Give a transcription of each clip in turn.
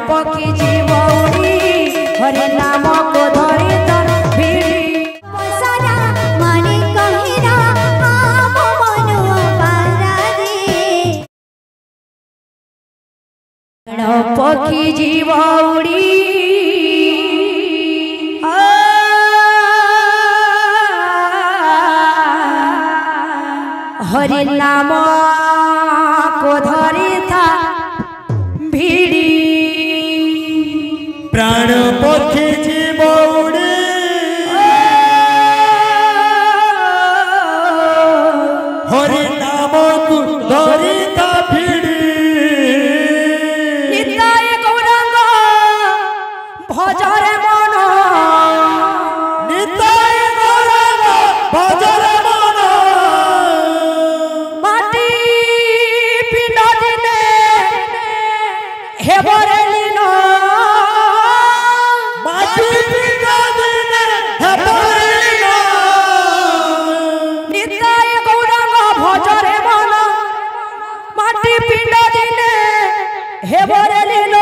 पक्षी जीव उड़ी हरि नाम को धरी तर भिड़ी पक्षी जीव उड़ी हरि नाम को धरी था भिड़ी प्राण पक्षी जीव उड़ी हरि नाम को धरी था भिड़ी निताय गौरांग भजरे मन निताय गौरांग भजरे मन माटी पिंड दिने हेबरे लीन माटी पिंड दिने हेबरे लीन निताय गौरांग भजरे मन माटी पिंड दिने हेबरे लीन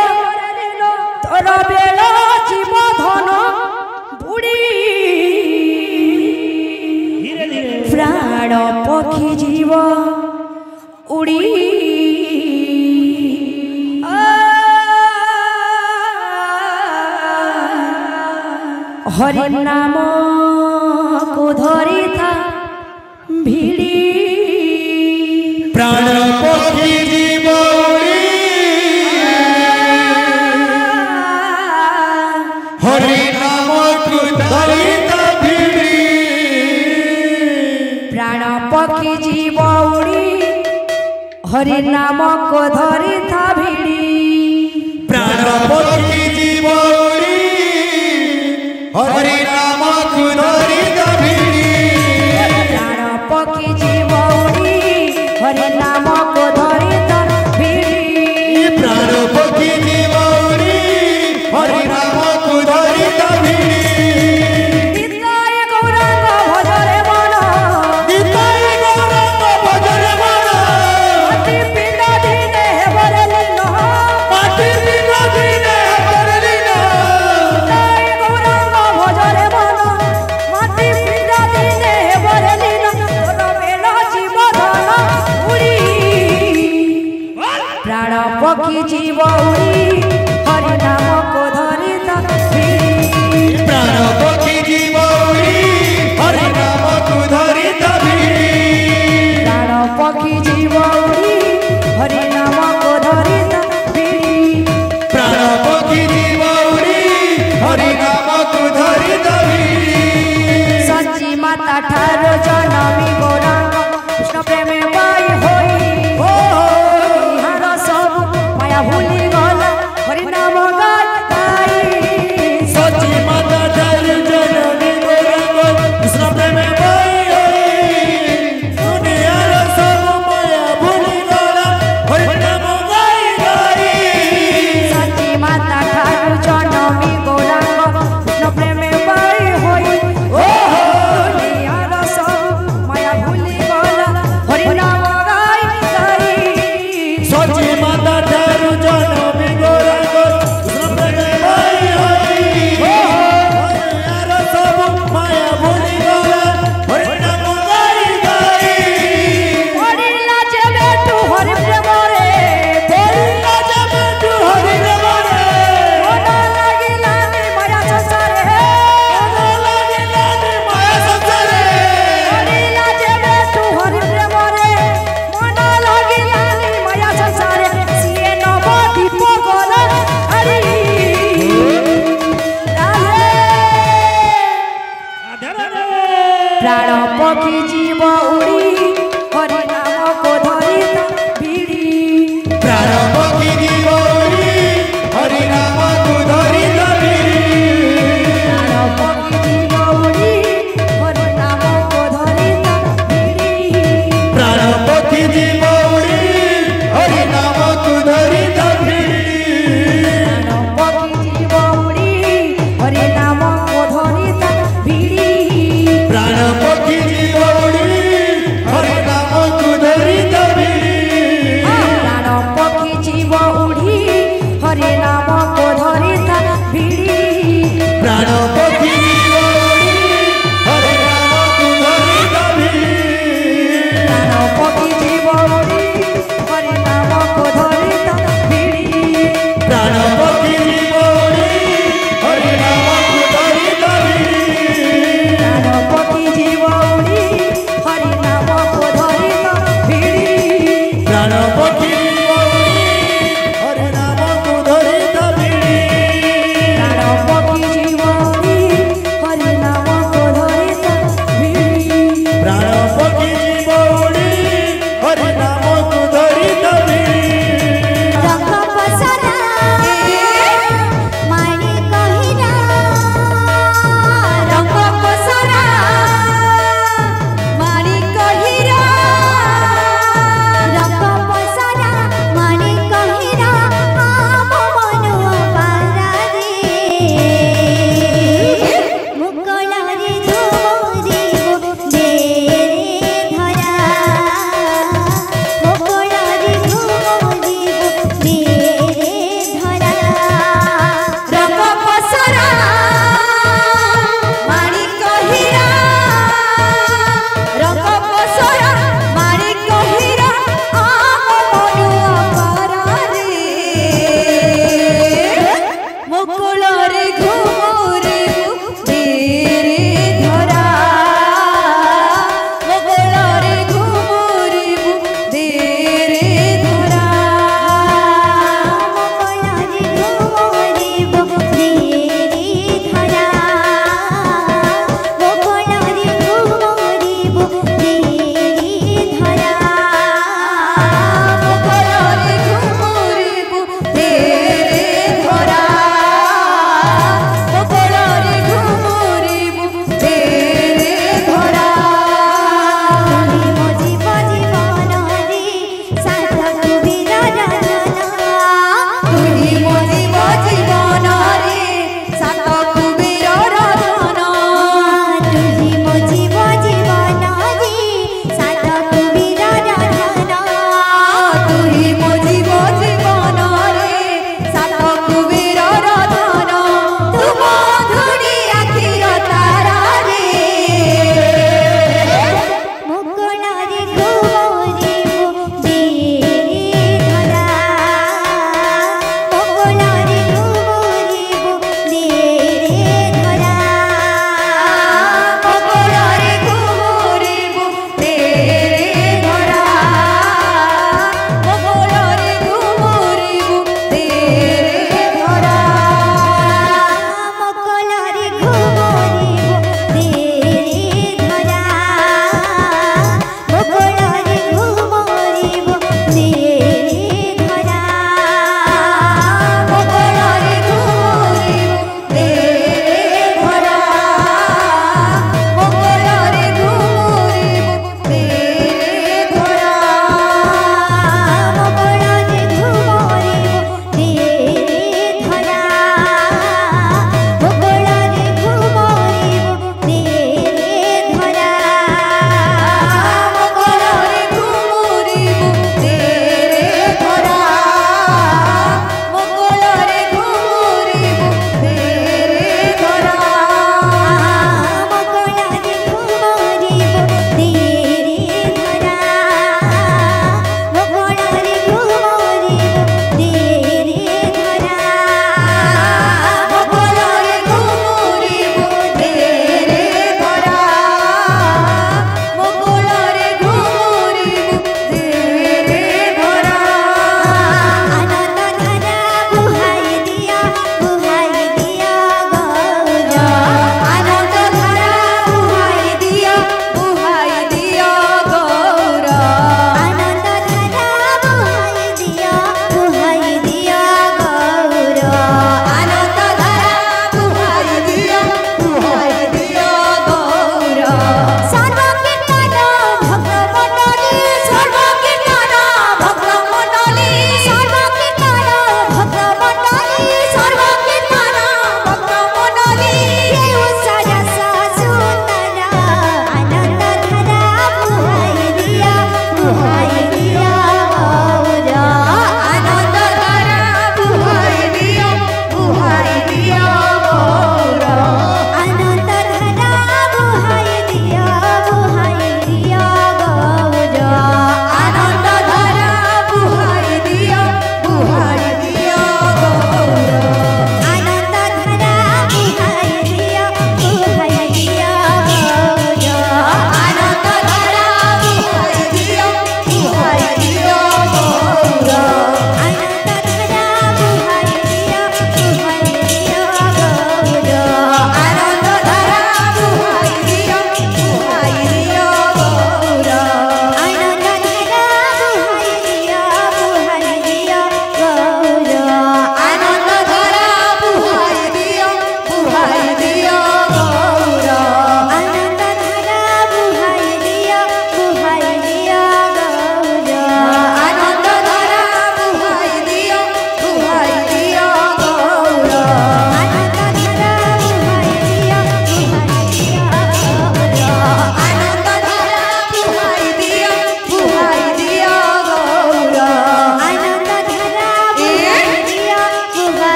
तोर बेल जीव धन बुड़ी प्राण पक्षी जीव उड़ी हरि नाम को धरी था भिड़ी प्राण पक्षी जीव उड़ी हरि नाम को धरी था भिड़ी प्राण पक्षी जीव उड़ी हरि नाम को धरी था भिड़ी प्राण पक्षी जीव उड़ी हरि नाम को धरी था भिड़ी प्राण पक्षी जीव उड़ी हरि नाम को धरी था भिड़ी प्राण पक्षी जीव उड़ी हरि नाम को धरी था भिड़ी निताय गौरांग भजरे मन निताय गौरांग भजरे मन माटी पिंड दिने हेबरे लीन माटी पिंड दिने हेबरे लीन निताय गौरांग भजरे मन माटी पिंड दिने हेबरे लीन तोर बेल जीव धन उड़ी प्राण पक्षी जीव उड़ी हरि नाम को धरी था भिड़ी प्राण पक्षी जीव उड़ी हरि नाम को धरी था भिड़ी प्राण पक्षी जीव उड़ी हरि नाम को धरी था भिड़ी प्राण पक्षी जीव उड़ी हरि नाम को धरी था भिड़ी सच्ची माता ठारो जनमी गौरांग कृष्ण प्रेमे बाई होई निहार सब माया भूली गला हरि नाम गाय गाई सच्ची माता ठारो जनमी गौरांग कृष्ण प्रेमे बाई होई दुनियार सब माया भूली गला हरि नाम गाई गाई सच्ची माता ठारो जनमी गौरांग कृष्ण प्रेमे बाई होई निहार सब माया भूली गला हरि नाम गाय गाई सच्ची माता ठारो जनमी गौरांग कृष्ण प्रेमे बाई होई दुनियार सब माया भूली गला हरि नाम गाई गाई हरिला जेबे तू हरि प्रेम रे हरिला जेबे तू हरि प्रेम रे मन लागिला नी माया संसारे मन लागिला नी माया संसारे हरिला जेबे तू हरि प्रेम रे मन लागिला नी माया संसारे सिए नव दीप गला हरि प्राण पक्षी जीव उड़ी हरि नाम को धरी था भिड़ी प्राण पक्षी जीव उड़ी हरि नाम को धरी था भिड़ी प्राण पक्षी जीव उड़ी हरि नाम को धरी था भिड़ी प्राण पक्षी जीव उड़ी हरि नाम को धरी था भिड़ी प्राण पक्षी जीव उड़ी हरि नाम को धरी था भिड़ी प्राण पक्षी जीव उड़ी प्राण